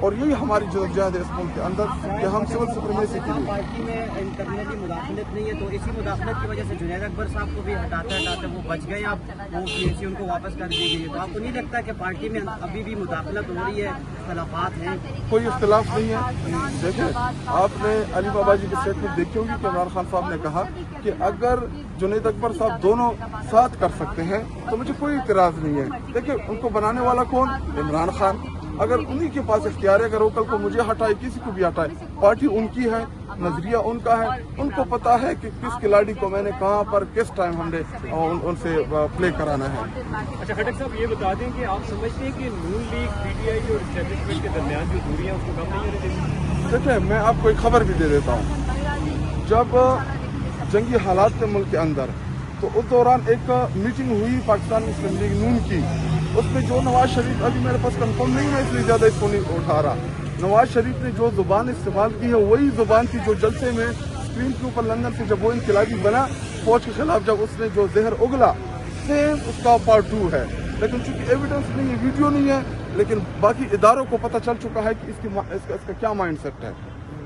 اور یہی ہماری جدوجہد ہے اس ملک کے اندر کہ ہم سول سپریمیسی کے لیے. پارٹی میں انٹرنلی مداخلت نہیں ہے تو اسی مداخلت کی وجہ سے جنید اکبر صاحب کو بھی ہٹاتے وہ بچ گئے. اب وہ PAC ان کو واپس کر دی گئی ہے. تو آپ کو نہیں لگتا کہ پارٹی میں ابھی بھی مداخلت ہو رہی ہے, اختلافات ہیں؟ کوئی اختلاف نہیں ہے. دیکھیں, آپ نے علی بابا جی کی اسٹیٹمنٹ دیکھی ہوگی کہ عمران خان صاحب نے کہا کہ اگر جنید اکبر صاحب دونوں ساتھ کر سکتے ہیں تو مجھے کوئی اعتراض نہیں ہے. دیکھیں, ان کو بنانے والا کون؟ عمران خان. اگر انہی کے پاس اختیار ہے, اگر وہ کل کو مجھے ہٹائے, کسی کو بھی ہٹائے, پارٹی ان کی ہے, نظریہ ان کا ہے, ان کو پتا ہے کہ کس کھلاڑی کو میں نے کہاں پر کس ٹائم ہم نے ان سے پلے کرانا ہے. اچھا خٹک صاحب, یہ بتا دیں کہ آپ سمجھتے ہیں کہ نون لیگ, PTI اور اسٹیبلشمنٹ کے درمیان جو دوری ہے اس کو کم نہیں ہونے دیں؟ دیکھیں, میں آپ کو ایک خبر بھی دے دیتا ہوں. جب جنگی حالات تھے ملک کے اندر تو اس دوران ایک میٹنگ ہوئی پاکستان مسلم لیگ نون کی. اس میں جو نواز شریف, ابھی میرے پاس کنفرم نہیں ہے اس لیے زیادہ اس کو نہیں اٹھا رہا, نواز شریف نے جو زبان استعمال کی ہے وہی زبان تھی جو جلسے میں اسکرین کے اوپر لندن سے جب وہ انقلابی بنا فوج کے خلاف, جب اس نے جو زہر اگلا, سیم اس کا پارٹ 2 ہے. لیکن چونکہ ایویڈنس نہیں ہے, ویڈیو نہیں ہے, لیکن باقی اداروں کو پتہ چل چکا ہے کہ اس کا کیا مائنڈ سیٹ ہے.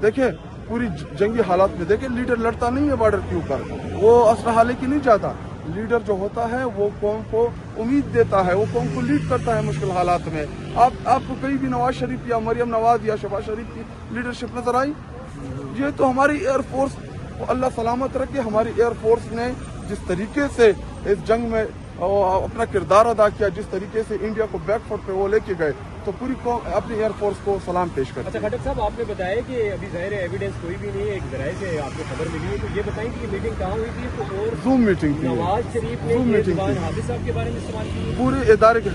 دیکھیں, پوری جنگی حالات میں دیکھیں, لیڈر لڑتا نہیں ہے بارڈر کے اوپر, وہ اسلحہ لے کے نہیں جاتا. لیڈر جو ہوتا ہے وہ قوم کو امید دیتا ہے, وہ قوم کو لیڈ کرتا ہے مشکل حالات میں. آپ کو کہیں بھی نواز شریف یا مریم نواز یا شہباز شریف کی لیڈرشپ نظر آئی؟ یہ تو ہماری ایئر فورس, اللہ سلامت رکھے, ہماری ایئر فورس نے جس طریقے سے اس جنگ میں اپنا کردار ادا کیا, جس طریقے سے انڈیا کو بیک فٹ پہ وہ لے کے گئے, تو پوری قوم اپنی ایئر فورس کو سلام پیش کرتی ہے. اچھا خٹک صاحب, آپ نے بتایا کہ ابھی ظاہر ایویڈنس کوئی بھی نہیں ہے, ایک ذرائع سے آپ کو خبر ملی ہے, تو یہ بتائیں کہ یہ میٹنگ کہاں ہوئی تھی؟ تو اور زوم میٹنگ تھی, نواز شریف نے یہ زبان حافظ صاحب کے بارے میں استعمال کی ہے, پورے ادارے کے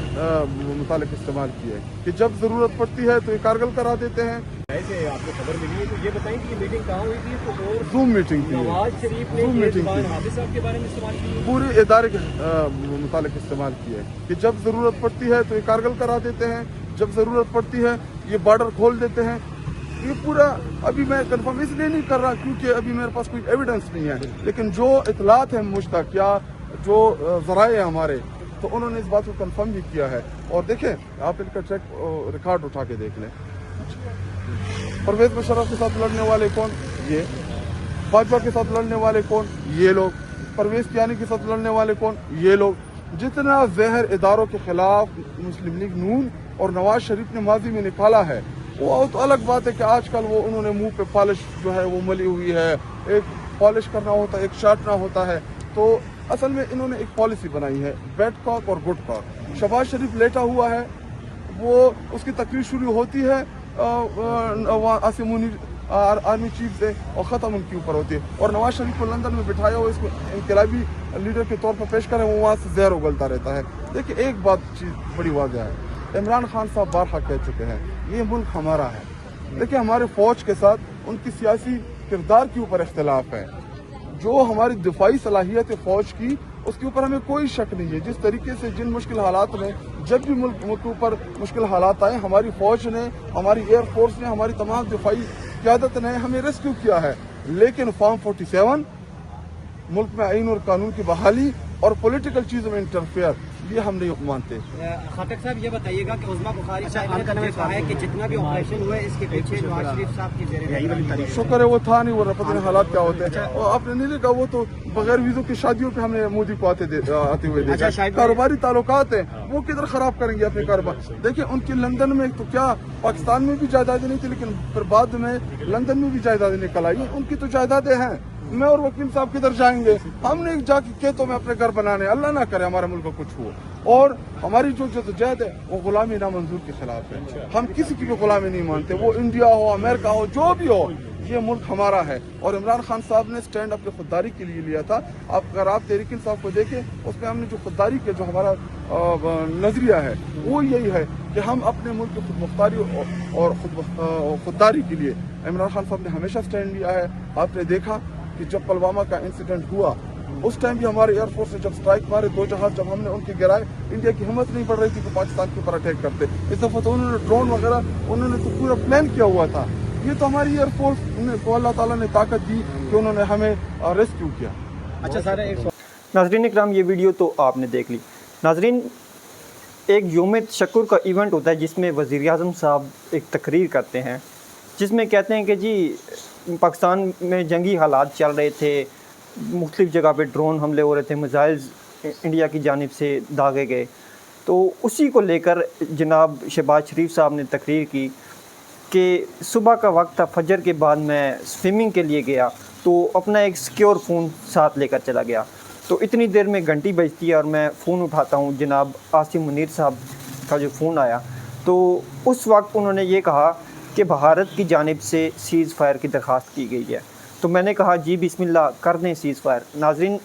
متعلق استعمال کی ہے کہ جب ضرورت پڑتی ہے تو یہ کارگل کرا دیتے ہیں. سے آپ کو خبر ملی ہے, تو یہ بتائیں کہ یہ میٹنگ کہاں ہوئی تھی؟ تو اور زوم میٹنگ تھی, نواز شریف نے یہ زبان حافظ صاحب کے بارے میں استعمال کی ہے, پورے ادارے کے متعلق استعمال کی ہے کہ جب ضرورت پڑتی ہے تو یہ کارگل کرا دیتے ہیں, جب ضرورت پڑتی ہے یہ بارڈر کھول دیتے ہیں. یہ پورا ابھی میں کنفرم اس لیے نہیں کر رہا کیونکہ ابھی میرے پاس کوئی ایویڈنس نہیں ہے, لیکن جو اطلاعات ہیں مشتاق یا جو ذرائع ہیں ہمارے, تو انہوں نے اس بات کو کنفرم بھی کیا ہے. اور دیکھیں, آپ ان کا چیک ریکارڈ اٹھا کے دیکھ لیں. پرویز مشرف کے ساتھ لڑنے والے کون؟ یہ. باجوہ کے ساتھ لڑنے والے کون؟ یہ لوگ. پرویز کیانی کے ساتھ لڑنے والے کون؟ یہ لوگ. جتنا زہر اداروں کے خلاف مسلم لیگ نون اور نواز شریف نے ماضی میں نکالا ہے, وہ تو الگ بات ہے کہ آج کل وہ انہوں نے منہ پہ پالش جو ہے وہ ملی ہوئی ہے, ایک پالش کرنا ہوتا ہے, ایک چاٹنا ہوتا ہے. تو اصل میں انہوں نے ایک پالیسی بنائی ہے, بیڈ کاک اور گڈ کاک. شہباز شریف لیٹا ہوا ہے, وہ اس کی تقریر شروع ہوتی ہے عاصم منیر آرمی چیف سے اور ختم ان کے اوپر ہوتی ہے, اور نواز شریف کو لندن میں بٹھایا ہوا اس کو انقلابی لیڈر کے طور پر پیش کریں, وہ وہاں سے زہر اگلتا رہتا ہے. دیکھیں, ایک بات چیز بڑی واضح ہے, عمران خان صاحب بارہا کہہ چکے ہیں یہ ملک ہمارا ہے. دیکھیں, ہمارے فوج کے ساتھ ان کی سیاسی کردار کے اوپر اختلاف ہے, جو ہماری دفاعی صلاحیت ہے فوج کی اس کے اوپر ہمیں کوئی شک نہیں ہے. جس طریقے سے جن مشکل حالات میں جب بھی ملک کے اوپر مشکل حالات آئے, ہماری فوج نے, ہماری ایئر فورس نے, ہماری تمام دفاعی قیادت نے ہمیں ریسکیو کیا ہے. لیکن فارم 47, ملک میں آئین اور قانون کی بحالی اور پولیٹیکل چیزوں میں انٹرفیئر, یہ ہم نہیں مانتے. خاطر صاحب یہ بتائیے گا کہ عظما بخاری صاحب نے کہا ہے کہ جتنا بھی آپریشن ہوا ہے اس کے پیچھے نواز شریف صاحب کی زیر شکر ہے وہ تھا نہیں, وہ پتہ نہیں حالات کیا ہوتے ہیں. اور آپ نے نہیں دیکھا, وہ تو بغیر ویزوں کی شادیوں پہ ہم نے مودی کو آتے ہوئے دیکھا. کاروباری تعلقات ہیں, وہ کدھر خراب کریں گے اپنے کاروبار. دیکھیں, ان کی لندن میں تو کیا پاکستان میں بھی جائیدادیں نہیں تھی, لیکن پھر بعد میں لندن میں بھی جائیدادیں نکل آئی. ان کی تو جائیدادیں ہیں. میں اور وکیل صاحب کدھر جائیں گے؟ ہم نے جا کے کھیتوں میں اپنے گھر بنانے, اللہ نہ کرے ہمارے ملک کو کچھ ہو. اور ہماری جو جدوجہد ہے وہ غلامی نامنظور کے خلاف ہے. ہم کسی کی بھی غلامی نہیں مانتے, وہ انڈیا ہو, امریکہ ہو, جو بھی ہو, یہ ملک ہمارا ہے. اور عمران خان صاحب نے سٹینڈ اپنی خودداری کے لیے لیا تھا. اگر آپ تحریک انصاف کو دیکھیں, اس میں ہم نے جو خودداری کے جو ہمارا نظریہ ہے وہ یہی ہے کہ ہم اپنے ملک کی خود مختاری اور خودداری کے لیے عمران خان صاحب نے ہمیشہ سٹینڈ لیا ہے. آپ نے دیکھا کہ جب پلوامہ کا انسیڈنٹ ہوا اس ٹائم بھی ہمارے ایئر فورس نے جب سٹرائک مارے 2 جہاز, جب ہم نے ان کے گرائے, انڈیا کی ہمت نہیں پڑ رہی تھی کہ پاکستان کے اوپر اٹیک کرتے. اس دفعہ تو انہوں نے ڈرون وغیرہ انہوں نے تو پورا پلان کیا ہوا تھا. یہ تو ہماری ایئر فورس کو اللہ تعالیٰ نے طاقت دی کہ انہوں نے ہمیں ریسکیو کیا. اچھا سر, ناظرین اکرام, یہ ویڈیو تو آپ نے دیکھ لی. ناظرین, ایک یوم تشکر کا ایونٹ ہوتا ہے جس میں وزیر اعظم صاحب ایک تقریر کرتے ہیں جس میں کہتے ہیں کہ جی پاکستان میں جنگی حالات چل رہے تھے، مختلف جگہ پہ ڈرون حملے ہو رہے تھے، میزائلز انڈیا کی جانب سے داغے گئے، تو اسی کو لے کر جناب شہباز شریف صاحب نے تقریر کی کہ صبح کا وقت تھا، فجر کے بعد میں سوئمنگ کے لیے گیا تو اپنا ایک سیکیور فون ساتھ لے کر چلا گیا، تو اتنی دیر میں گھنٹی بجتی ہے اور میں فون اٹھاتا ہوں، جناب عاصم منیر صاحب کا جو فون آیا تو اس وقت انہوں نے یہ کہا کہ بھارت کی جانب سے سیز فائر کی درخواست کی گئی ہے، تو میں نے کہا جی بسم اللہ کر دیں سیز فائر۔ ناظرین،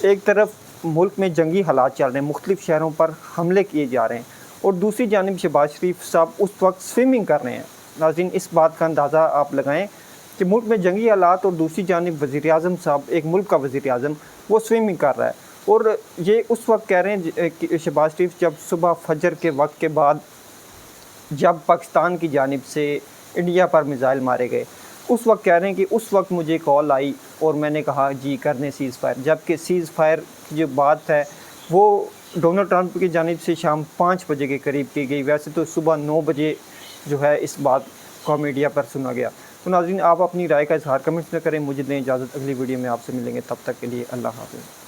ایک طرف ملک میں جنگی حالات چل رہے ہیں، مختلف شہروں پر حملے کیے جا رہے ہیں، اور دوسری جانب شہباز شریف صاحب اس وقت سوئمنگ کر رہے ہیں۔ ناظرین، اس بات کا اندازہ آپ لگائیں کہ ملک میں جنگی حالات اور دوسری جانب وزیر اعظم صاحب، ایک ملک کا وزیر اعظم، وہ سوئمنگ کر رہا ہے، اور یہ اس وقت کہہ رہے ہیں کہ شہباز شریف جب صبح فجر کے وقت کے بعد جب پاکستان کی جانب سے انڈیا پر میزائل مارے گئے، اس وقت کہہ رہے ہیں کہ اس وقت مجھے کال آئی اور میں نے کہا جی کرنے سیز فائر، جبکہ سیز فائر کی جو بات ہے وہ ڈونلڈ ٹرمپ کی جانب سے شام 5 بجے کے قریب کی گئی، ویسے تو صبح 9 بجے جو ہے اس بات کو میڈیا پر سنا گیا۔ تو ناظرین، آپ اپنی رائے کا اظہار کمنٹس میں کریں، مجھے دیں اجازت، اگلی ویڈیو میں آپ سے ملیں گے، تب تک کے لیے اللہ حافظ۔